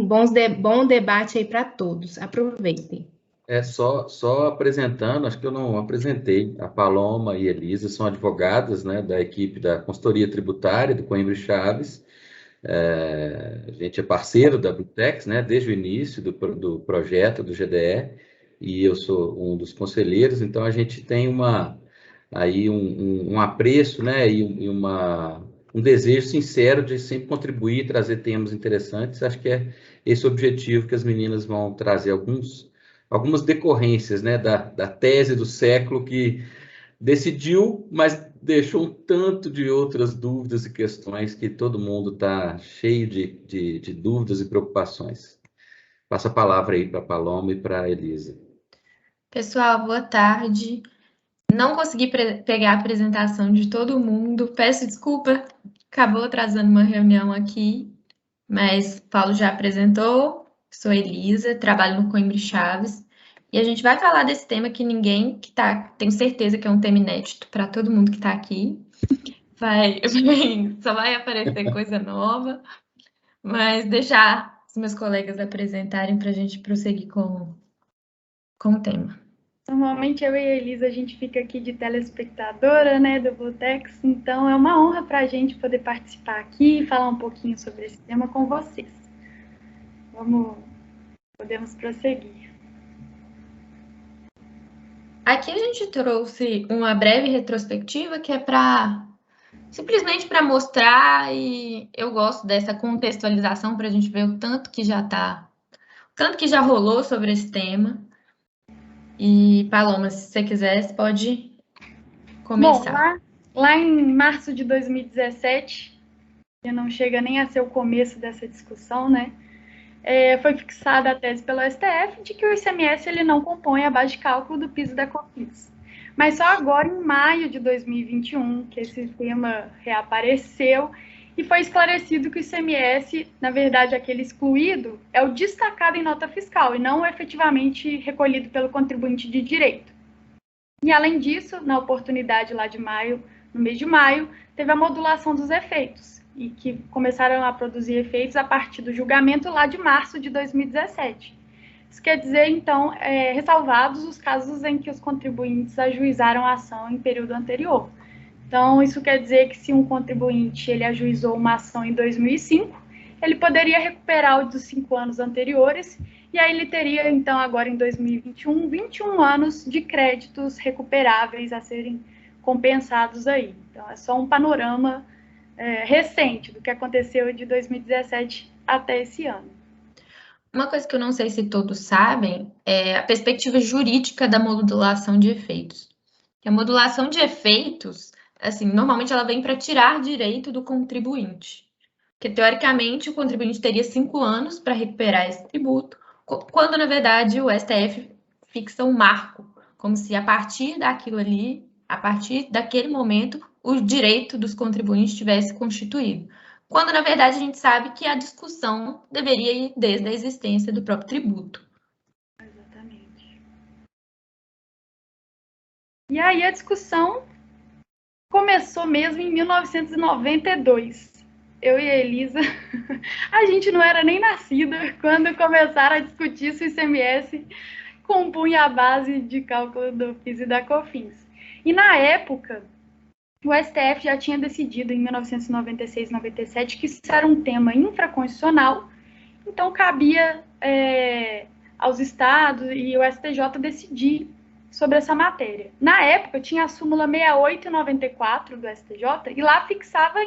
Bom debate aí para todos. Aproveitem. Só apresentando, acho que eu não apresentei. A Paloma e a Elisa são advogadas, né, da equipe da consultoria tributária do Coimbra e Chaves. A gente é parceiro da Brutex, né, desde o início do projeto do GDE, e eu sou um dos conselheiros, então a gente tem aí um apreço, né, um desejo sincero de sempre contribuir, trazer temas interessantes. Acho que é esse o objetivo, que as meninas vão trazer algumas decorrências, né, da tese do século, que decidiu, mas deixou um tanto de outras dúvidas e questões, que todo mundo está cheio de dúvidas e preocupações. Passo a palavra aí para a Paloma e para a Elisa. Pessoal, boa tarde. Não consegui pegar a apresentação de todo mundo. Peço desculpa, acabou atrasando uma reunião aqui, mas Paulo já apresentou. Sou Elisa, trabalho no Coimbra e Chaves. E a gente vai falar desse tema que tenho certeza que é um tema inédito para todo mundo que está aqui. Só vai aparecer coisa nova, mas deixar os meus colegas apresentarem para a gente prosseguir com o tema. Normalmente eu e a Elisa, a gente fica aqui de telespectadora, né, do Brutex, então é uma honra para a gente poder participar aqui e falar um pouquinho sobre esse tema com vocês. Podemos prosseguir. Aqui a gente trouxe uma breve retrospectiva que é simplesmente para mostrar, e eu gosto dessa contextualização para a gente ver o tanto que já rolou sobre esse tema. E, Paloma, se você quiser, você pode começar. Bom, lá em março de 2017, que não chega nem a ser o começo dessa discussão, né? Foi fixada a tese pelo STF de que o ICMS ele não compõe a base de cálculo do PIS e da COFINS. Mas só agora, em maio de 2021, que esse tema reapareceu e foi esclarecido que o ICMS, na verdade, aquele excluído, é o destacado em nota fiscal e não efetivamente recolhido pelo contribuinte de direito. E, além disso, na oportunidade lá de maio, no mês de maio, teve a modulação dos efeitos, e que começaram a produzir efeitos a partir do julgamento lá de março de 2017. Isso quer dizer, então, ressalvados os casos em que os contribuintes ajuizaram a ação em período anterior. Então, isso quer dizer que se um contribuinte ele ajuizou uma ação em 2005, ele poderia recuperar o dos 5 anos anteriores, e aí ele teria, então, agora em 2021, 21 anos de créditos recuperáveis a serem compensados aí. Então, é só um panorama recente do que aconteceu de 2017 até esse ano. Uma coisa que eu não sei se todos sabem é a perspectiva jurídica da modulação de efeitos. A modulação de efeitos, assim, normalmente ela vem para tirar direito do contribuinte. Porque, teoricamente, o contribuinte teria 5 anos para recuperar esse tributo, quando, na verdade, o STF fixa um marco, como se a partir daquilo ali, a partir daquele momento, o direito dos contribuintes tivesse constituído. Quando, na verdade, a gente sabe que a discussão deveria ir desde a existência do próprio tributo. Exatamente. E aí a discussão começou mesmo em 1992. Eu e a Elisa, a gente não era nem nascida quando começaram a discutir se o ICMS compunha a base de cálculo do PIS e da COFINS. E na época, o STF já tinha decidido em 1996-97 que isso era um tema infraconstitucional, então cabia aos estados e o STJ decidir sobre essa matéria. Na época, tinha a súmula 68 e 94 do STJ, e lá fixava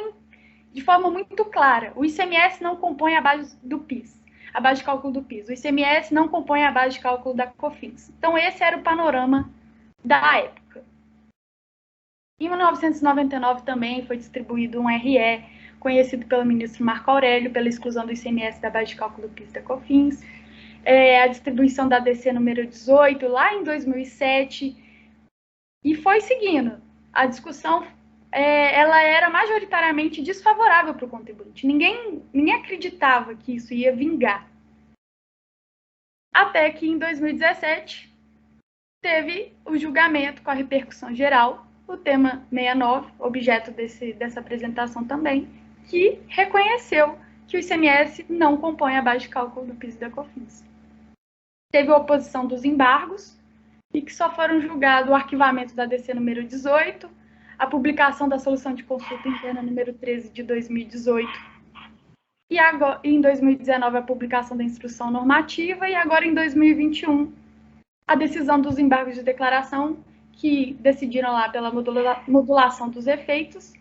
de forma muito clara: o ICMS não compõe a base do PIS, a base de cálculo do PIS. O ICMS não compõe a base de cálculo da COFINS. Então, esse era o panorama da época. Em 1999 também foi distribuído um RE, conhecido pelo ministro Marco Aurélio, pela exclusão do ICMS da base de cálculo do PIS e da COFINS. A distribuição da DC número 18, lá em 2007, e foi seguindo. A discussão ela era majoritariamente desfavorável para o contribuinte. Ninguém acreditava que isso ia vingar. Até que, em 2017, teve o julgamento com a repercussão geral, o tema 69, objeto dessa apresentação também, que reconheceu que o ICMS não compõe a base de cálculo do PIS e da COFINS. Teve a oposição dos embargos, e que só foram julgados o arquivamento da DC número 18, a publicação da solução de consulta interna número 13 de 2018, e agora, em 2019 a publicação da instrução normativa, e agora em 2021 a decisão dos embargos de declaração, que decidiram lá pela modulação dos efeitos,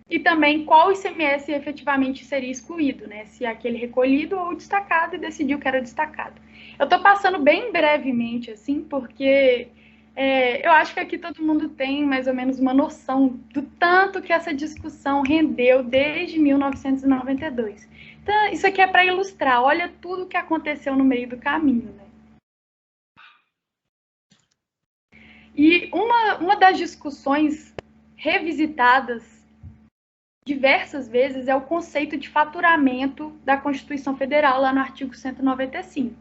e também qual ICMS efetivamente seria excluído, né? Se é aquele recolhido ou destacado, e decidiu que era destacado. Eu estou passando bem brevemente, assim, porque eu acho que aqui todo mundo tem mais ou menos uma noção do tanto que essa discussão rendeu desde 1992. Então, isso aqui é para ilustrar, olha tudo que aconteceu no meio do caminho, né? E uma das discussões revisitadas diversas vezes é o conceito de faturamento da Constituição Federal, lá no artigo 195.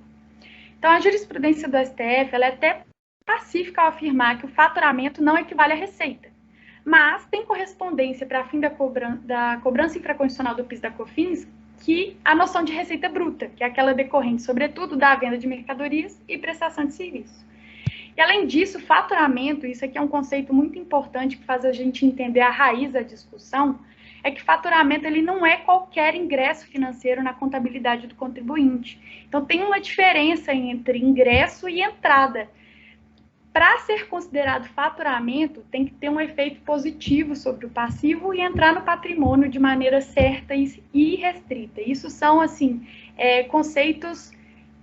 Então, a jurisprudência do STF ela é até pacífica ao afirmar que o faturamento não equivale à receita, mas tem correspondência para fim da cobrança infraconstitucional do PIS da COFINS, que a noção de receita bruta, que é aquela decorrente, sobretudo, da venda de mercadorias e prestação de serviço. E, além disso, faturamento, isso aqui é um conceito muito importante que faz a gente entender a raiz da discussão, é que faturamento ele não é qualquer ingresso financeiro na contabilidade do contribuinte. Então, tem uma diferença entre ingresso e entrada. Para ser considerado faturamento, tem que ter um efeito positivo sobre o passivo e entrar no patrimônio de maneira certa e restrita. Isso são, assim, conceitos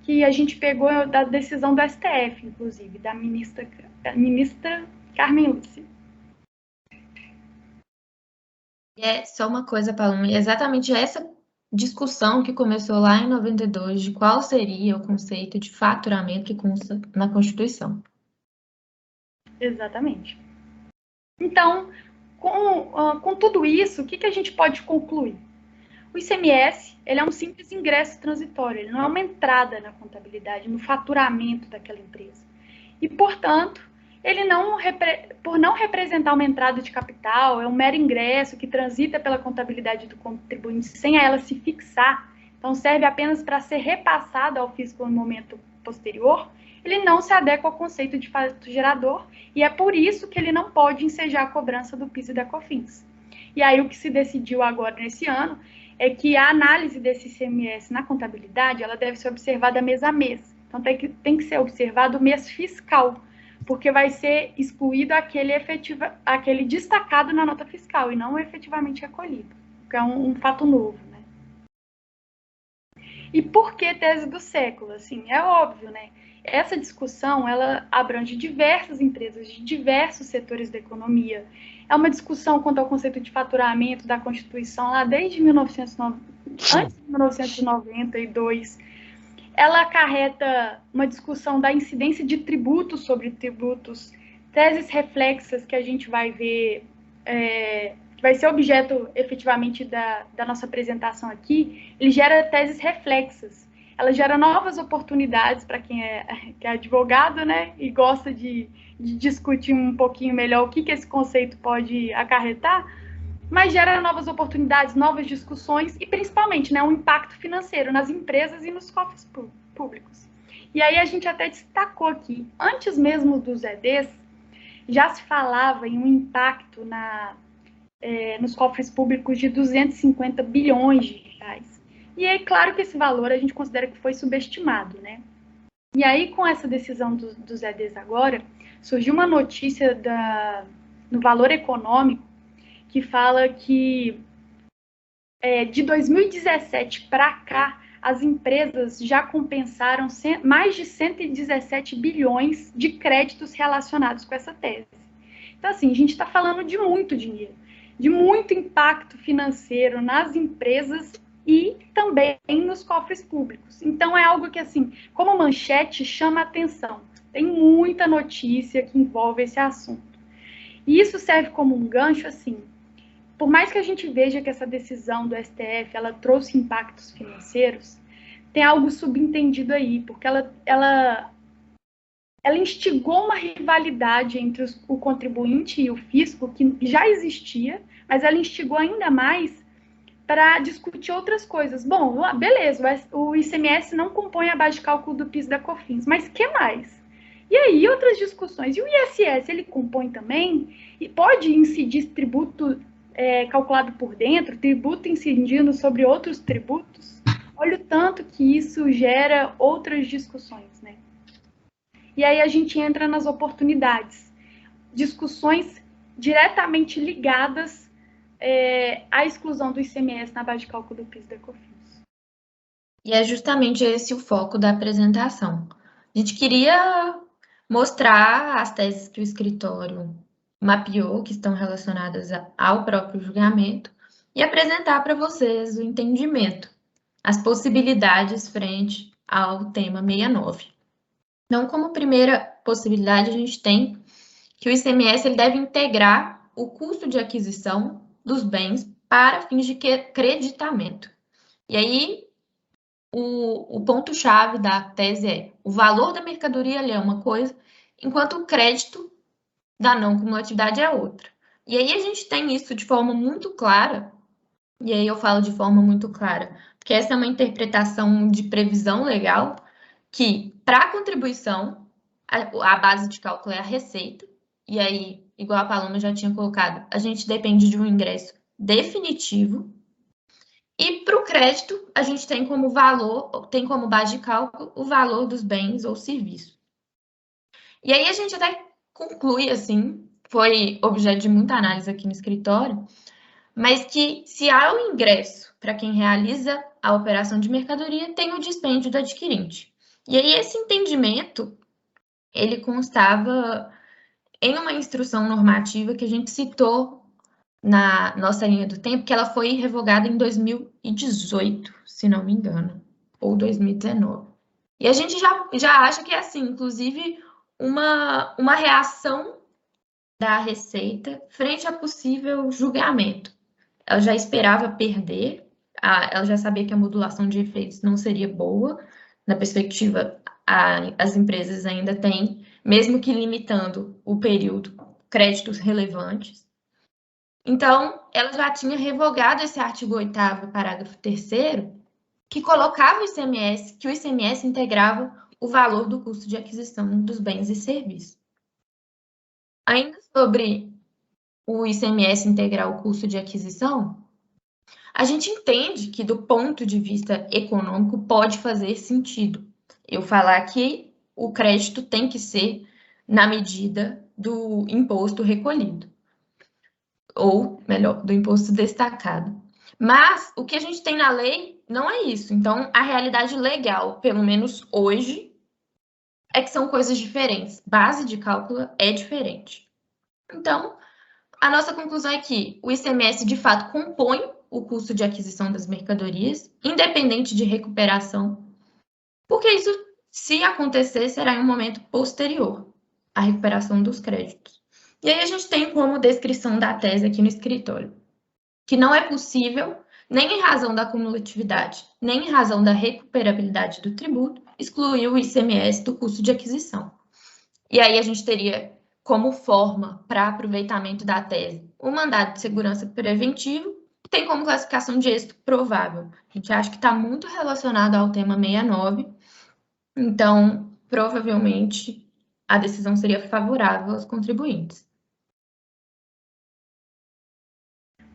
que a gente pegou da decisão do STF, inclusive, da ministra Carmen Lúcia. É só uma coisa, Paloma, exatamente essa discussão que começou lá em 92 de qual seria o conceito de faturamento que consta na Constituição. Exatamente. Então, com tudo isso, o que a gente pode concluir? O ICMS ele é um simples ingresso transitório, ele não é uma entrada na contabilidade, no faturamento daquela empresa. E, portanto, ele por não representar uma entrada de capital, é um mero ingresso que transita pela contabilidade do contribuinte sem ela se fixar, então serve apenas para ser repassado ao fisco no momento posterior, ele não se adequa ao conceito de fato gerador e é por isso que ele não pode ensejar a cobrança do PIS e da COFINS. E aí o que se decidiu agora nesse ano é que a análise desse ICMS na contabilidade ela deve ser observada mês a mês. Então tem que ser observado o mês fiscal, porque vai ser excluído aquele destacado na nota fiscal e não efetivamente recolhido, que é um fato novo, né? E por que tese do século? Assim, é óbvio, né? Essa discussão, ela abrange diversas empresas de diversos setores da economia. É uma discussão quanto ao conceito de faturamento da Constituição lá desde antes de 1992. Ela acarreta uma discussão da incidência de tributos sobre tributos, teses reflexas que a gente vai ver, que vai ser objeto efetivamente da nossa apresentação aqui. Ele gera teses reflexas. Ela gera novas oportunidades para quem é advogado, né, e gosta de discutir um pouquinho melhor o que esse conceito pode acarretar, mas gera novas oportunidades, novas discussões e, principalmente, né, um impacto financeiro nas empresas e nos cofres públicos. E aí a gente até destacou aqui, antes mesmo dos EDs, já se falava em um impacto nos cofres públicos de 250 bilhões de reais. E é claro que esse valor a gente considera que foi subestimado, né? E aí, com essa decisão dos EDs agora, surgiu uma notícia no Valor Econômico que fala que de 2017 para cá, as empresas já compensaram mais de 117 bilhões de créditos relacionados com essa tese. Então, assim, a gente está falando de muito dinheiro, de muito impacto financeiro nas empresas e também nos cofres públicos. Então, é algo que, assim, como manchete, chama a atenção. Tem muita notícia que envolve esse assunto. E isso serve como um gancho, assim, por mais que a gente veja que essa decisão do STF, ela trouxe impactos financeiros, tem algo subentendido aí, porque ela instigou uma rivalidade entre o contribuinte e o fisco, que já existia, mas ela instigou ainda mais para discutir outras coisas. Bom, beleza, o ICMS não compõe a base de cálculo do PIS e da COFINS, mas o que mais? E aí, outras discussões. E o ISS, ele compõe também? E pode incidir tributo calculado por dentro, tributo incidindo sobre outros tributos? Olha o tanto que isso gera outras discussões, né? E aí a gente entra nas oportunidades. Discussões diretamente ligadas à exclusão do ICMS na base de cálculo do PIS e da COFINS. E é justamente esse o foco da apresentação. A gente queria mostrar as teses que o escritório mapeou, que estão relacionadas ao próprio julgamento, e apresentar para vocês o entendimento, as possibilidades frente ao tema 69. Então, como primeira possibilidade, a gente tem que o ICMS ele deve integrar o custo de aquisição dos bens para fins de creditamento. E aí, o ponto-chave da tese é o valor da mercadoria ali é uma coisa, enquanto o crédito da não cumulatividade é outra. E aí a gente tem isso de forma muito clara, e aí eu falo de forma muito clara, porque essa é uma interpretação de previsão legal, que para a contribuição, a base de cálculo é a receita, e aí, igual a Paloma já tinha colocado, a gente depende de um ingresso definitivo, e para o crédito, a gente tem como valor, tem como base de cálculo o valor dos bens ou serviços. E aí a gente até conclui, assim, foi objeto de muita análise aqui no escritório, mas que se há o ingresso para quem realiza a operação de mercadoria, tem o dispêndio do adquirente. E aí esse entendimento, ele constava em uma instrução normativa que a gente citou na nossa linha do tempo, que ela foi revogada em 2018, se não me engano, ou 2019. E a gente já acha que é assim, inclusive, uma reação da Receita frente a possível julgamento. Ela já esperava perder, ela já sabia que a modulação de efeitos não seria boa, na perspectiva, as empresas ainda têm, mesmo que limitando o período, créditos relevantes. Então, ela já tinha revogado esse artigo 8º, parágrafo 3º, que colocava o ICMS, que o ICMS integrava o valor do custo de aquisição dos bens e serviços. Ainda sobre o ICMS integrar o custo de aquisição, a gente entende que, do ponto de vista econômico, pode fazer sentido eu falar que o crédito tem que ser na medida do imposto recolhido, ou, melhor, do imposto destacado. Mas o que a gente tem na lei não é isso. Então, a realidade legal, pelo menos hoje, é que são coisas diferentes. Base de cálculo é diferente. Então, a nossa conclusão é que o ICMS, de fato, compõe o custo de aquisição das mercadorias, independente de recuperação, porque isso, se acontecer, será em um momento posterior à recuperação dos créditos. E aí a gente tem como descrição da tese aqui no escritório, que não é possível, nem em razão da cumulatividade, nem em razão da recuperabilidade do tributo, excluir o ICMS do custo de aquisição. E aí a gente teria como forma para aproveitamento da tese o mandado de segurança preventivo, tem como classificação de êxito provável. A gente acha que está muito relacionado ao tema 69, então, provavelmente, a decisão seria favorável aos contribuintes.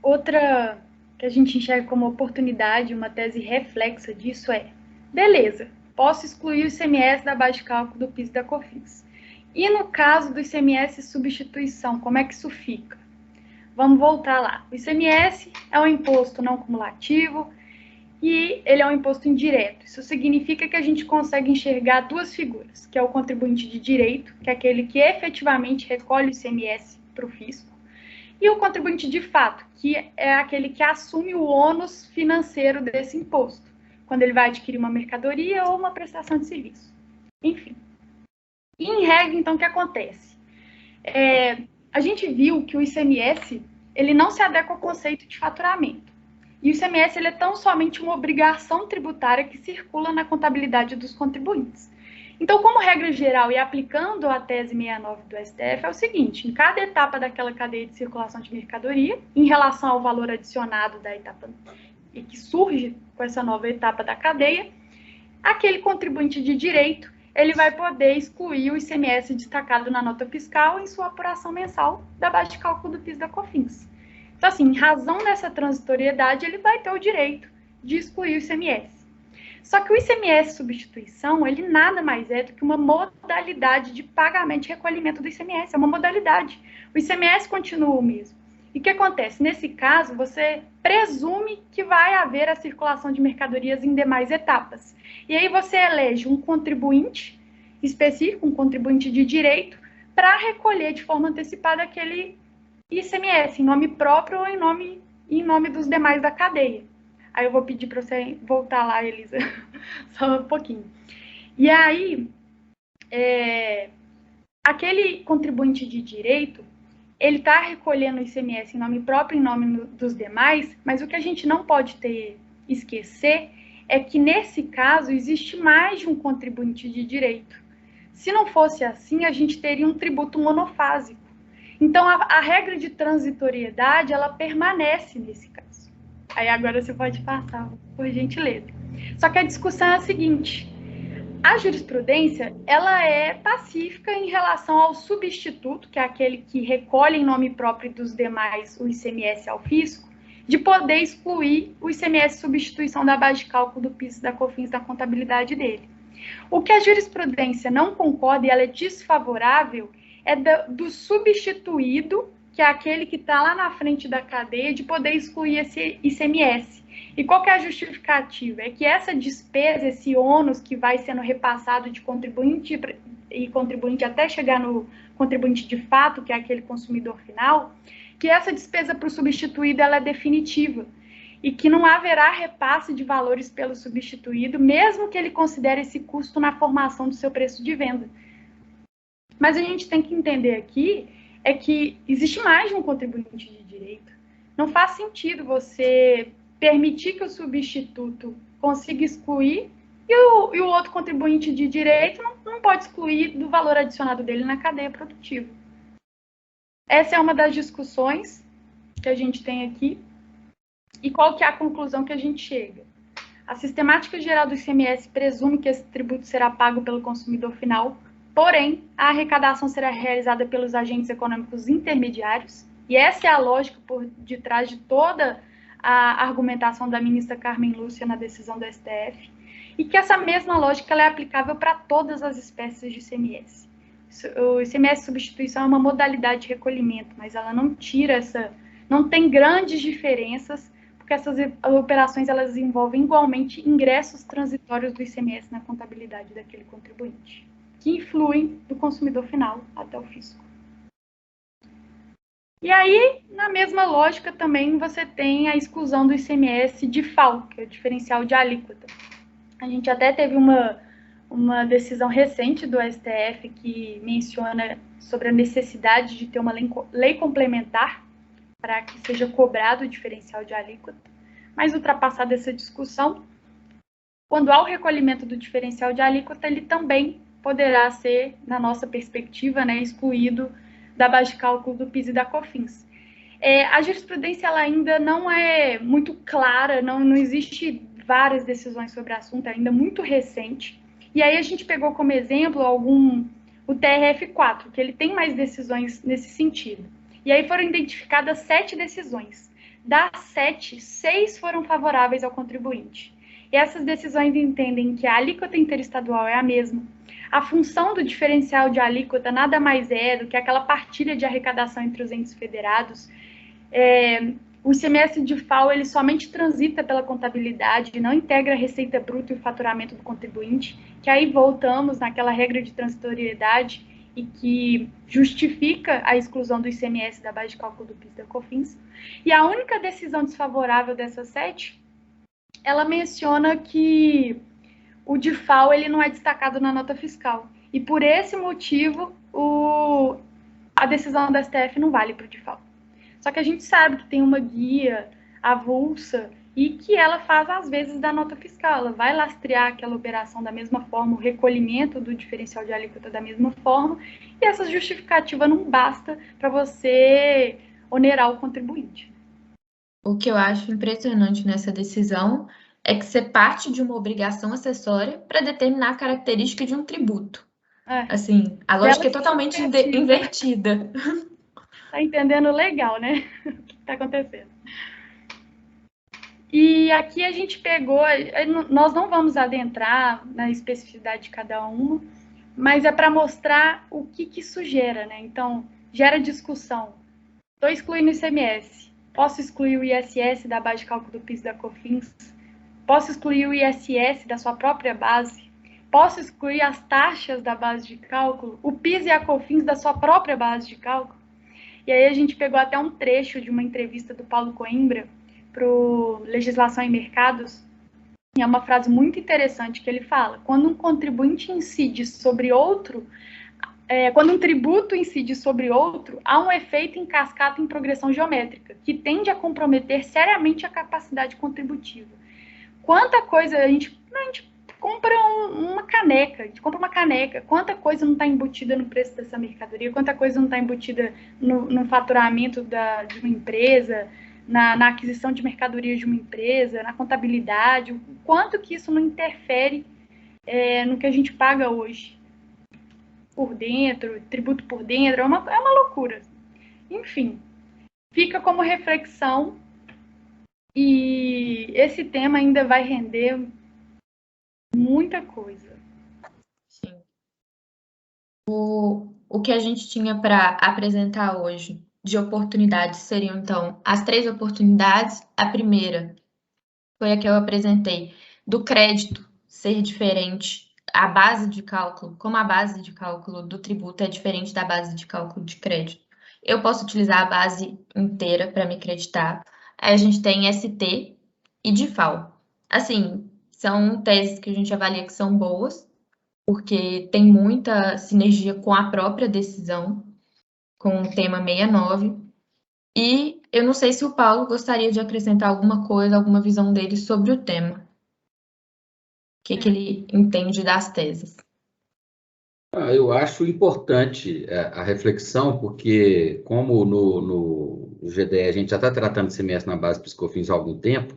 Outra que a gente enxerga como oportunidade, uma tese reflexa disso é: beleza, posso excluir o ICMS da base de cálculo do PIS e da COFINS. E no caso do ICMS substituição, como é que isso fica? Vamos voltar lá. O ICMS é um imposto não cumulativo e ele é um imposto indireto. Isso significa que a gente consegue enxergar duas figuras, que é o contribuinte de direito, que é aquele que efetivamente recolhe o ICMS para o fisco, e o contribuinte de fato, que é aquele que assume o ônus financeiro desse imposto, quando ele vai adquirir uma mercadoria ou uma prestação de serviço. Enfim. E em regra, então, o que acontece? A gente viu que o ICMS ele não se adequa ao conceito de faturamento. E o ICMS ele é tão somente uma obrigação tributária que circula na contabilidade dos contribuintes. Então, como regra geral e aplicando a tese 69 do STF, é o seguinte: em cada etapa daquela cadeia de circulação de mercadoria, em relação ao valor adicionado da etapa e que surge com essa nova etapa da cadeia, aquele contribuinte de direito, ele vai poder excluir o ICMS destacado na nota fiscal em sua apuração mensal da base de cálculo do PIS e da COFINS. Então, assim, em razão dessa transitoriedade, ele vai ter o direito de excluir o ICMS. Só que o ICMS substituição, ele nada mais é do que uma modalidade de pagamento e recolhimento do ICMS, é uma modalidade. O ICMS continua o mesmo. E o que acontece? Nesse caso, você presume que vai haver a circulação de mercadorias em demais etapas. E aí você elege um contribuinte específico, um contribuinte de direito, para recolher de forma antecipada aquele ICMS, em nome próprio ou em nome dos demais da cadeia. Aí eu vou pedir para você voltar lá, Elisa, só um pouquinho. E aí, aquele contribuinte de direito, ele está recolhendo o ICMS em nome próprio e em nome dos demais, mas o que a gente não pode esquecer é que, nesse caso, existe mais de um contribuinte de direito. Se não fosse assim, a gente teria um tributo monofásico. Então, a regra de transitoriedade, ela permanece nesse caso. Aí agora você pode passar, por gentileza. Só que a discussão é a seguinte: a jurisprudência, ela é pacífica em relação ao substituto, que é aquele que recolhe em nome próprio dos demais o ICMS ao fisco, de poder excluir o ICMS substituição da base de cálculo do PIS e da COFINS da contabilidade dele. O que a jurisprudência não concorda e ela é desfavorável é do substituído, que é aquele que está lá na frente da cadeia, de poder excluir esse ICMS. E qual que é a justificativa? É que essa despesa, esse ônus que vai sendo repassado de contribuinte e contribuinte até chegar no contribuinte de fato, que é aquele consumidor final, que essa despesa para o substituído ela é definitiva e que não haverá repasse de valores pelo substituído, mesmo que ele considere esse custo na formação do seu preço de venda. Mas a gente tem que entender aqui é que existe mais de um contribuinte de direito. Não faz sentido você permitir que o substituto consiga excluir e o outro contribuinte de direito não pode excluir do valor adicionado dele na cadeia produtiva. Essa é uma das discussões que a gente tem aqui. E qual que é a conclusão que a gente chega? A sistemática geral do ICMS presume que esse tributo será pago pelo consumidor final, porém, a arrecadação será realizada pelos agentes econômicos intermediários, e essa é a lógica por detrás de toda a argumentação da ministra Carmen Lúcia na decisão do STF, e que essa mesma lógica ela é aplicável para todas as espécies de ICMS. O ICMS substituição é uma modalidade de recolhimento, mas ela não tem grandes diferenças, porque essas operações elas envolvem igualmente ingressos transitórios do ICMS na contabilidade daquele contribuinte, que influem do consumidor final até o fisco. E aí, na mesma lógica, também você tem a exclusão do ICMS de FAO, que é o diferencial de alíquota. A gente até teve uma decisão recente do STF que menciona sobre a necessidade de ter uma lei complementar para que seja cobrado o diferencial de alíquota. Mas, ultrapassada essa discussão, quando há o recolhimento do diferencial de alíquota, ele também poderá ser, na nossa perspectiva, excluído da base de cálculo do PIS e da COFINS. A jurisprudência ela ainda não é muito clara, não existe várias decisões sobre o assunto, é ainda muito recente. E aí a gente pegou como exemplo o TRF4, que ele tem mais decisões nesse sentido. E aí foram identificadas 7 decisões. Das 7, 6 foram favoráveis ao contribuinte. E essas decisões entendem que a alíquota interestadual é a mesma. A função do diferencial de alíquota nada mais é do que aquela partilha de arrecadação entre os entes federados. O ICMS de FAO ele somente transita pela contabilidade, não integra a receita bruta e o faturamento do contribuinte, que aí voltamos naquela regra de transitoriedade e que justifica a exclusão do ICMS da base de cálculo do PIS e da COFINS. E a única decisão desfavorável dessas 7, ela menciona que o de FAO ele não é destacado na nota fiscal. E por esse motivo, a decisão da STF não vale para o de FAO. Só que a gente sabe que tem uma guia avulsa e que ela faz, às vezes, da nota fiscal. Ela vai lastrear aquela operação da mesma forma, o recolhimento do diferencial de alíquota da mesma forma, e essa justificativa não basta para você onerar o contribuinte. O que eu acho impressionante nessa decisão é que você parte de uma obrigação acessória para determinar a característica de um tributo. É, Assim, a lógica é totalmente invertida. tá entendendo legal, né? O que está acontecendo. E aqui a gente pegou, nós não vamos adentrar na especificidade de cada uma, mas é para mostrar o que isso gera, né? Então, gera discussão. Estou excluindo o ICMS. Posso excluir o ISS da base de cálculo do PIS e da COFINS? Posso excluir o ISS da sua própria base? Posso excluir as taxas da base de cálculo? O PIS e a COFINS da sua própria base de cálculo? E aí a gente pegou até um trecho de uma entrevista do Paulo Coimbra para o Legislação e Mercados, e é uma frase muito interessante que ele fala: quando um contribuinte incide sobre outro, quando um tributo incide sobre outro, há um efeito em cascata em progressão geométrica, que tende a comprometer seriamente a capacidade contributiva. Quanta coisa a gente compra uma caneca, a gente compra uma caneca, quanta coisa não está embutida no preço dessa mercadoria, quanta coisa não está embutida no faturamento de uma empresa, na aquisição de mercadoria de uma empresa, na contabilidade, o quanto que isso não interfere no que a gente paga hoje. Por dentro, tributo por dentro, é uma loucura. Enfim, fica como reflexão e esse tema ainda vai render muita coisa. Sim. O que a gente tinha para apresentar hoje de oportunidades seriam, então, as 3 oportunidades. A primeira foi a que eu apresentei, do crédito ser diferente. A base de cálculo, como a base de cálculo do tributo é diferente da base de cálculo de crédito, eu posso utilizar a base inteira para me creditar. Aí a gente tem ST e DIFAL. Assim, são teses que a gente avalia que são boas, porque tem muita sinergia com a própria decisão, com o tema 69. E eu não sei se o Paulo gostaria de acrescentar alguma coisa, alguma visão dele sobre o tema. O que ele entende das teses? Eu acho importante a reflexão, porque como no GDE a gente já está tratando de semestre na base PIS/COFINS há algum tempo,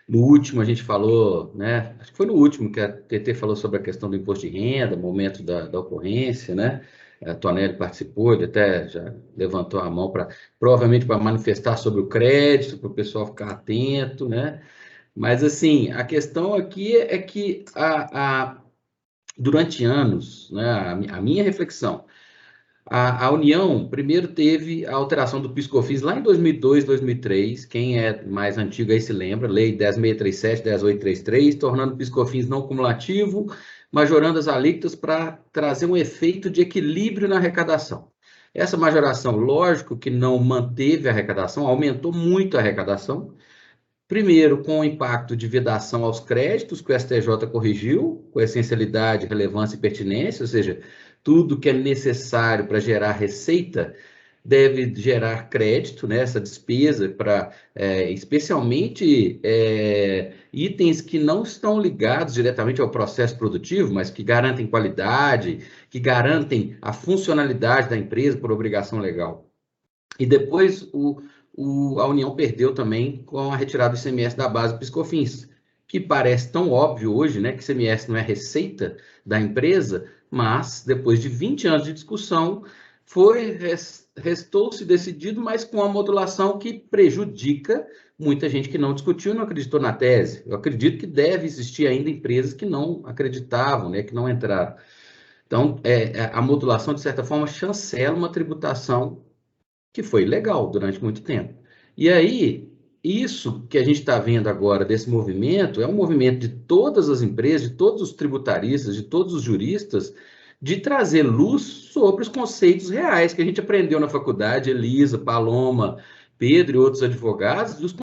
no último a gente falou, né? Acho que foi no último que a TT falou sobre a questão do imposto de renda, momento da ocorrência, né? A Tonelli participou, ele até já levantou a mão provavelmente para manifestar sobre o crédito, para o pessoal ficar atento, né? Mas assim, a questão aqui é que durante anos, né, a minha reflexão, a União primeiro teve a alteração do PIS/COFINS lá em 2002, 2003, quem é mais antigo aí se lembra, Lei 10.637, 10.833, tornando o PIS/COFINS não cumulativo, majorando as alíquotas para trazer um efeito de equilíbrio na arrecadação. Essa majoração, lógico que não manteve a arrecadação, aumentou muito a arrecadação. Primeiro, com o impacto de vedação aos créditos, que o STJ corrigiu, com essencialidade, relevância e pertinência, ou seja, tudo que é necessário para gerar receita deve gerar crédito, né? Essa despesa para, especialmente, itens que não estão ligados diretamente ao processo produtivo, mas que garantem qualidade, que garantem a funcionalidade da empresa por obrigação legal. E depois, a União perdeu também com a retirada do ICMS da base PIS/COFINS, que parece tão óbvio hoje, né, que ICMS não é receita da empresa, mas depois de 20 anos de discussão, restou-se decidido, mas com uma modulação que prejudica muita gente que não discutiu e não acreditou na tese. Eu acredito que deve existir ainda empresas que não acreditavam, né, que não entraram. Então, a modulação, de certa forma, chancela uma tributação que foi legal durante muito tempo. E aí, isso que a gente está vendo agora desse movimento é um movimento de todas as empresas, de todos os tributaristas, de todos os juristas, de trazer luz sobre os conceitos reais que a gente aprendeu na faculdade, Elisa, Paloma, Pedro e outros advogados, dos